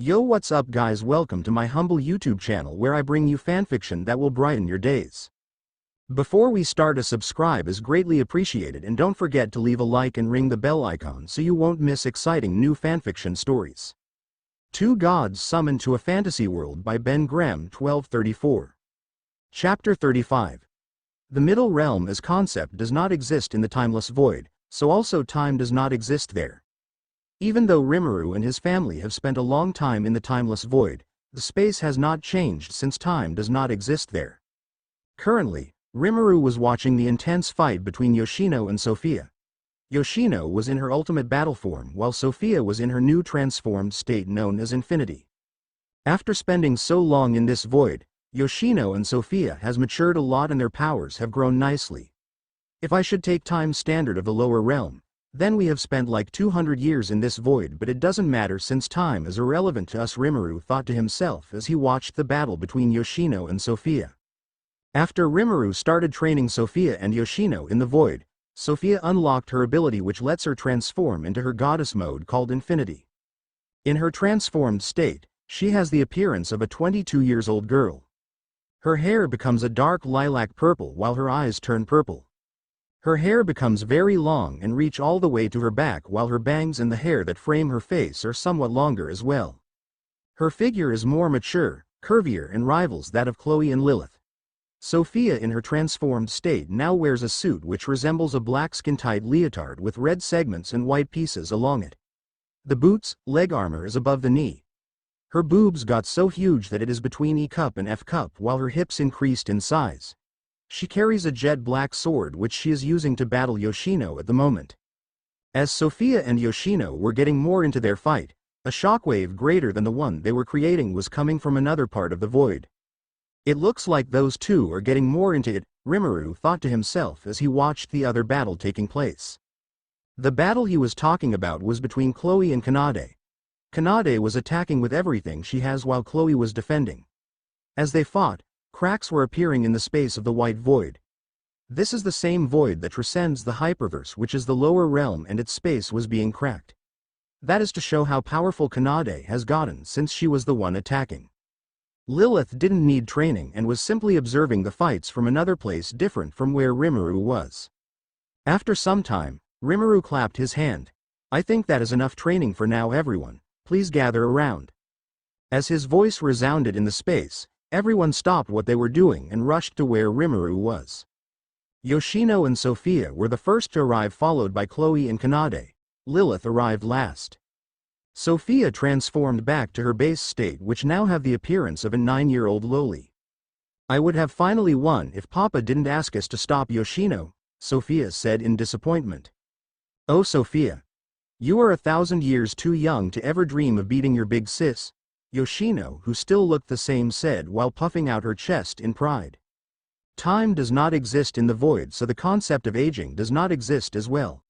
Yo, what's up guys, welcome to my humble YouTube channel where I bring you fanfiction that will brighten your days. Before we start, a subscribe is greatly appreciated, and don't forget to leave a like and ring the bell icon so you won't miss exciting new fanfiction stories. Two Gods Summoned to a Fantasy World by BenGrem1234. Chapter 35. The Middle Realm as concept does not exist in the timeless void, so also time does not exist there. Even though Rimuru and his family have spent a long time in the timeless void, the space has not changed since time does not exist there. Currently, Rimuru was watching the intense fight between Yoshino and Sophia. Yoshino was in her ultimate battle form while Sophia was in her new transformed state known as Infinity. After spending so long in this void, Yoshino and Sophia has matured a lot and their powers have grown nicely. If I should take time standard of the lower realm, then we have spent like 200 years in this void, but it doesn't matter since time is irrelevant to us, Rimuru thought to himself as he watched the battle between Yoshino and Sophia. After Rimuru started training Sophia and Yoshino in the void, Sophia unlocked her ability which lets her transform into her goddess mode called Infinity. In her transformed state, she has the appearance of a 22-year-old girl. Her hair becomes a dark lilac purple while her eyes turn purple. Her hair becomes very long and reach all the way to her back, while her bangs and the hair that frame her face are somewhat longer as well. Her figure is more mature, curvier, and rivals that of Chloe and Lilith. Sophia in her transformed state now wears a suit which resembles a black skin-tight leotard with red segments and white pieces along it. The boots, leg armor is above the knee. Her boobs got so huge that it is between E cup and F cup, while her hips increased in size. She carries a jet black sword which she is using to battle Yoshino at the moment. As Sophia and Yoshino were getting more into their fight, a shockwave greater than the one they were creating was coming from another part of the void. It looks like those two are getting more into it, Rimuru thought to himself as he watched the other battle taking place. The battle he was talking about was between Chloe and Kanade. Kanade was attacking with everything she has while Chloe was defending. As they fought, cracks were appearing in the space of the white void. This is the same void that transcends the hyperverse, which is the lower realm, and its space was being cracked. That is to show how powerful Kanade has gotten since she was the one attacking. Lilith didn't need training and was simply observing the fights from another place different from where Rimuru was. After some time, Rimuru clapped his hand. "I think that is enough training for now, everyone. Please gather around." As his voice resounded in the space, everyone stopped what they were doing and rushed to where Rimuru was. Yoshino and Sophia were the first to arrive, followed by Chloe and Kanade. Lilith arrived last. Sophia transformed back to her base state, which now have the appearance of a 9-year-old loli. "I would have finally won if Papa didn't ask us to stop Yoshino," Sophia said in disappointment. "Oh Sophia. You are 1,000 years too young to ever dream of beating your big sis," Yoshino, who still looked the same, said while puffing out her chest in pride. Time does not exist in the void, so the concept of aging does not exist as well.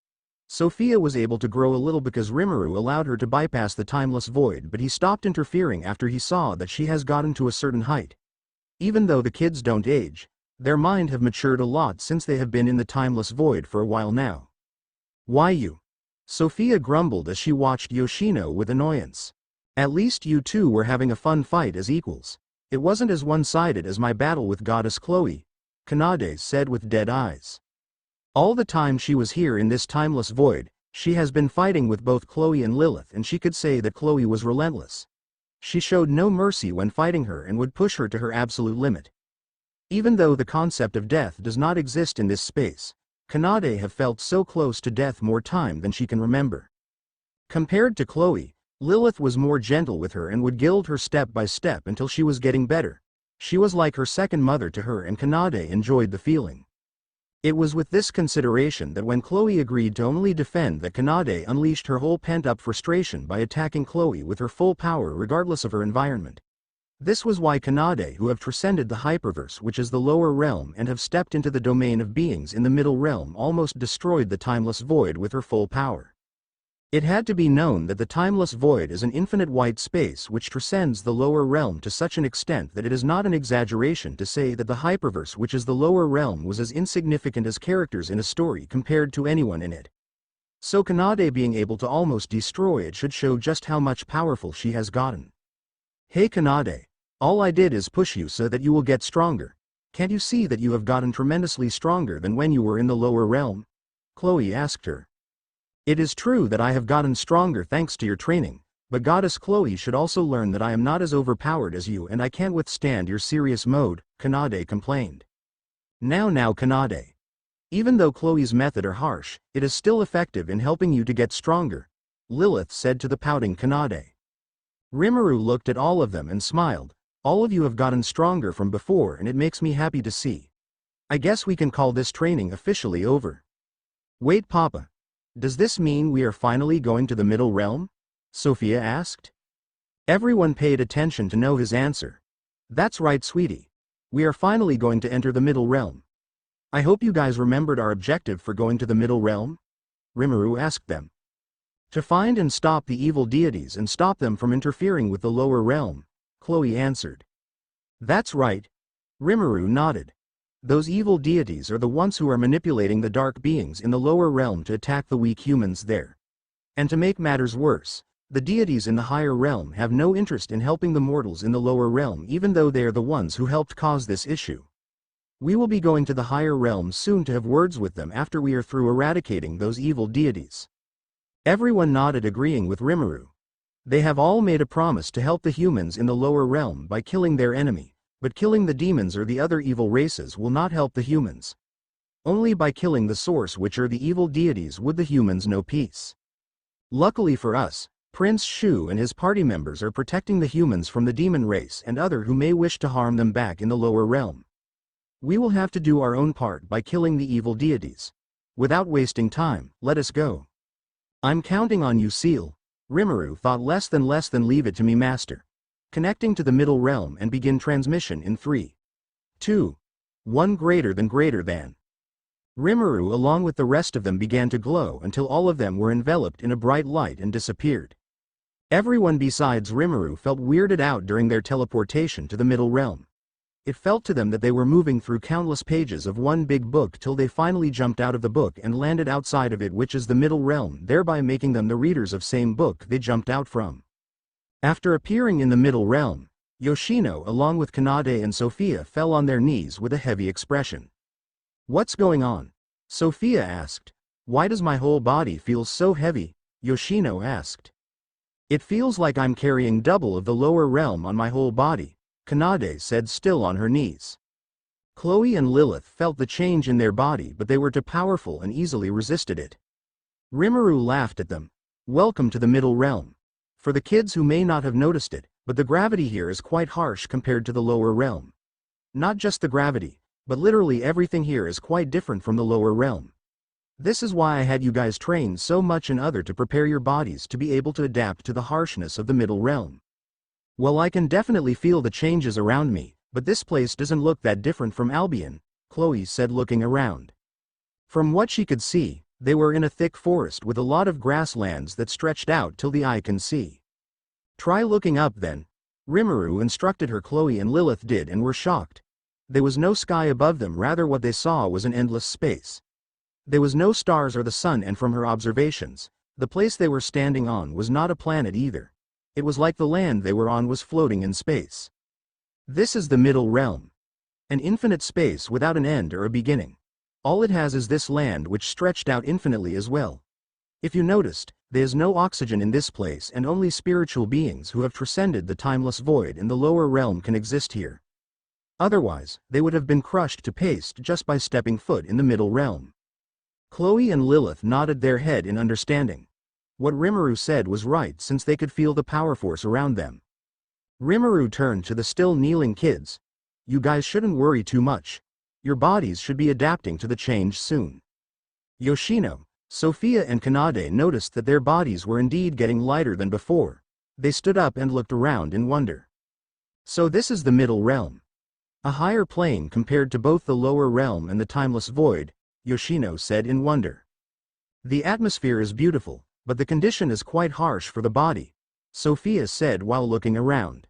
Sophia was able to grow a little because Rimuru allowed her to bypass the timeless void, but he stopped interfering after he saw that she has gotten to a certain height. Even though the kids don't age, their mind have matured a lot since they have been in the timeless void for a while now. "Why you?" Sophia grumbled as she watched Yoshino with annoyance. "At least you two were having a fun fight as equals. It wasn't as one-sided as my battle with Goddess Chloe," Kanade said with dead eyes. All the time she was here in this timeless void, she has been fighting with both Chloe and Lilith, and she could say that Chloe was relentless. She showed no mercy when fighting her and would push her to her absolute limit. Even though the concept of death does not exist in this space, Kanade have felt so close to death more time than she can remember. Compared to Chloe, Lilith was more gentle with her and would guide her step by step until she was getting better. She was like her second mother to her, and Kanade enjoyed the feeling. It was with this consideration that when Chloe agreed to only defend that Kanade unleashed her whole pent-up frustration by attacking Chloe with her full power regardless of her environment. This was why Kanade, who have transcended the hyperverse, which is the lower realm, and have stepped into the domain of beings in the middle realm, almost destroyed the timeless void with her full power. It had to be known that the timeless void is an infinite white space which transcends the lower realm to such an extent that it is not an exaggeration to say that the hyperverse, which is the lower realm, was as insignificant as characters in a story compared to anyone in it. So Kanade being able to almost destroy it should show just how much powerful she has gotten. Hey Kanade. All I did is push you so that you will get stronger. Can't you see that you have gotten tremendously stronger than when you were in the lower realm? Chloe asked her. It is true that I have gotten stronger thanks to your training, but Goddess Chloe should also learn that I am not as overpowered as you and I can't withstand your serious mode, Kanade complained. Now Kanade. Even though Chloe's methods are harsh, it is still effective in helping you to get stronger, Lilith said to the pouting Kanade. Rimuru looked at all of them and smiled. All of you have gotten stronger from before and it makes me happy to see. I guess we can call this training officially over. Wait Papa. Does this mean we are finally going to the middle realm? Sophia asked. Everyone paid attention to know his answer. That's right sweetie. We are finally going to enter the middle realm. I hope you guys remembered our objective for going to the middle realm? Rimuru asked them. To find and stop the evil deities and stop them from interfering with the lower realm, Chloe answered. That's right. Rimuru nodded. Those evil deities are the ones who are manipulating the dark beings in the lower realm to attack the weak humans there. And to make matters worse, the deities in the higher realm have no interest in helping the mortals in the lower realm even though they are the ones who helped cause this issue. We will be going to the higher realm soon to have words with them after we are through eradicating those evil deities. Everyone nodded agreeing with Rimuru. They have all made a promise to help the humans in the lower realm by killing their enemy, but killing the demons or the other evil races will not help the humans. Only by killing the source which are the evil deities would the humans know peace. Luckily for us, Prince Shu and his party members are protecting the humans from the demon race and other who may wish to harm them back in the lower realm. We will have to do our own part by killing the evil deities. Without wasting time, let us go. I'm counting on you Seal. Rimuru thought less than leave it to me master. Connecting to the middle realm and begin transmission in 3, 2, 1 greater than. Rimuru along with the rest of them began to glow until all of them were enveloped in a bright light and disappeared. Everyone besides Rimuru felt weirded out during their teleportation to the middle realm. It felt to them that they were moving through countless pages of one big book till they finally jumped out of the book and landed outside of it, which is the middle realm, thereby making them the readers of same book they jumped out from. After appearing in the middle realm, Yoshino along with Kanade and Sophia fell on their knees with a heavy expression. What's going on? Sophia asked. Why does my whole body feel so heavy? Yoshino asked. It feels like I'm carrying double of the lower realm on my whole body, Kanade said still on her knees. Chloe and Lilith felt the change in their body but they were too powerful and easily resisted it. Rimuru laughed at them. Welcome to the middle realm. For the kids who may not have noticed it, but the gravity here is quite harsh compared to the lower realm. Not just the gravity, but literally everything here is quite different from the lower realm. This is why I had you guys train so much and other to prepare your bodies to be able to adapt to the harshness of the middle realm. Well, I can definitely feel the changes around me, but this place doesn't look that different from Albion, Chloe said looking around. From what she could see, they were in a thick forest with a lot of grasslands that stretched out till the eye can see. Try looking up then. Rimuru instructed her. Chloe and Lilith did and were shocked. There was no sky above them, rather what they saw was an endless space. There was no stars or the sun, and from her observations, the place they were standing on was not a planet either. It was like the land they were on was floating in space. This is the middle realm. An infinite space without an end or a beginning. All it has is this land which stretched out infinitely as well. If you noticed, there is no oxygen in this place and only spiritual beings who have transcended the timeless void in the lower realm can exist here. Otherwise, they would have been crushed to paste just by stepping foot in the middle realm. Chloe and Lilith nodded their head in understanding. What Rimuru said was right since they could feel the power force around them. Rimuru turned to the still kneeling kids. You guys shouldn't worry too much. Your bodies should be adapting to the change soon. Yoshino, Sophia and Kanade noticed that their bodies were indeed getting lighter than before. They stood up and looked around in wonder. So this is the middle realm. A higher plane compared to both the lower realm and the timeless void, Yoshino said in wonder. The atmosphere is beautiful, but the condition is quite harsh for the body, Sophia said while looking around.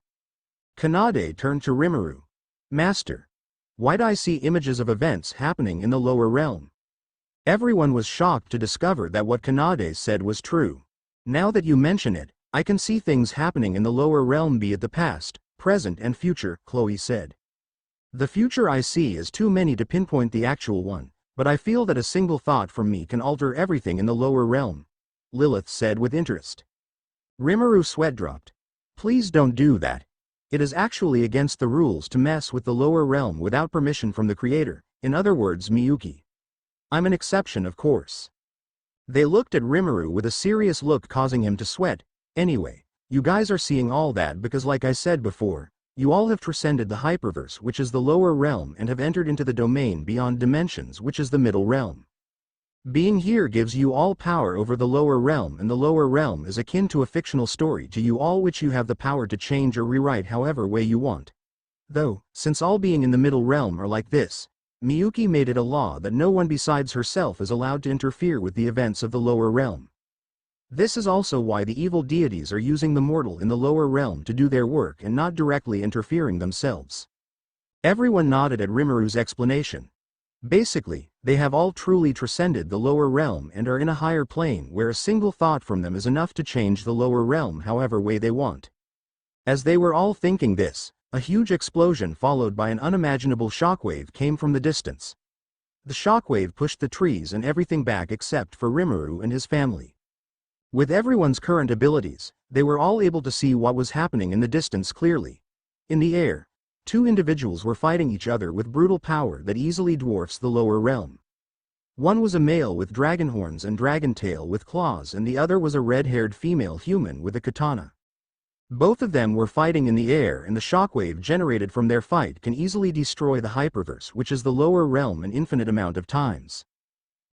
Kanade turned to Rimuru. Master, why do I see images of events happening in the lower realm? Everyone was shocked to discover that what Kanade said was true. Now that you mention it, I can see things happening in the lower realm, be it the past, present and future, Chloe said. The future I see is too many to pinpoint the actual one, but I feel that a single thought from me can alter everything in the lower realm, Lilith said with interest. Rimuru sweat dropped. Please don't do that. It is actually against the rules to mess with the lower realm without permission from the creator, in other words Miyuki. I'm an exception, of course. They looked at Rimuru with a serious look, causing him to sweat. Anyway, you guys are seeing all that because, like I said before, you all have transcended the hyperverse, which is the lower realm, and have entered into the domain beyond dimensions, which is the middle realm. Being here gives you all power over the lower realm, and the lower realm is akin to a fictional story to you all, which you have the power to change or rewrite however way you want. Though, since all being in the middle realm are like this, Miyuki made it a law that no one besides herself is allowed to interfere with the events of the lower realm. This is also why the evil deities are using the mortal in the lower realm to do their work and not directly interfering themselves. Everyone nodded at Rimuru's explanation. Basically, they have all truly transcended the lower realm and are in a higher plane where a single thought from them is enough to change the lower realm however way they want. As they were all thinking this, a huge explosion followed by an unimaginable shockwave came from the distance. The shockwave pushed the trees and everything back except for Rimuru and his family. With everyone's current abilities, they were all able to see what was happening in the distance clearly. In the air, two individuals were fighting each other with brutal power that easily dwarfs the lower realm. One was a male with dragon horns and dragon tail with claws, and the other was a red-haired female human with a katana. Both of them were fighting in the air, and the shockwave generated from their fight can easily destroy the hyperverse, which is the lower realm, an infinite amount of times.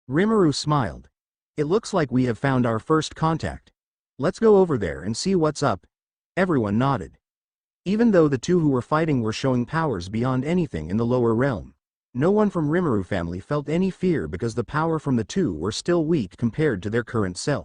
Rimuru smiled. It looks like we have found our first contact. Let's go over there and see what's up. Everyone nodded. Even though the two who were fighting were showing powers beyond anything in the lower realm, no one from Rimuru family felt any fear because the power from the two were still weak compared to their current self.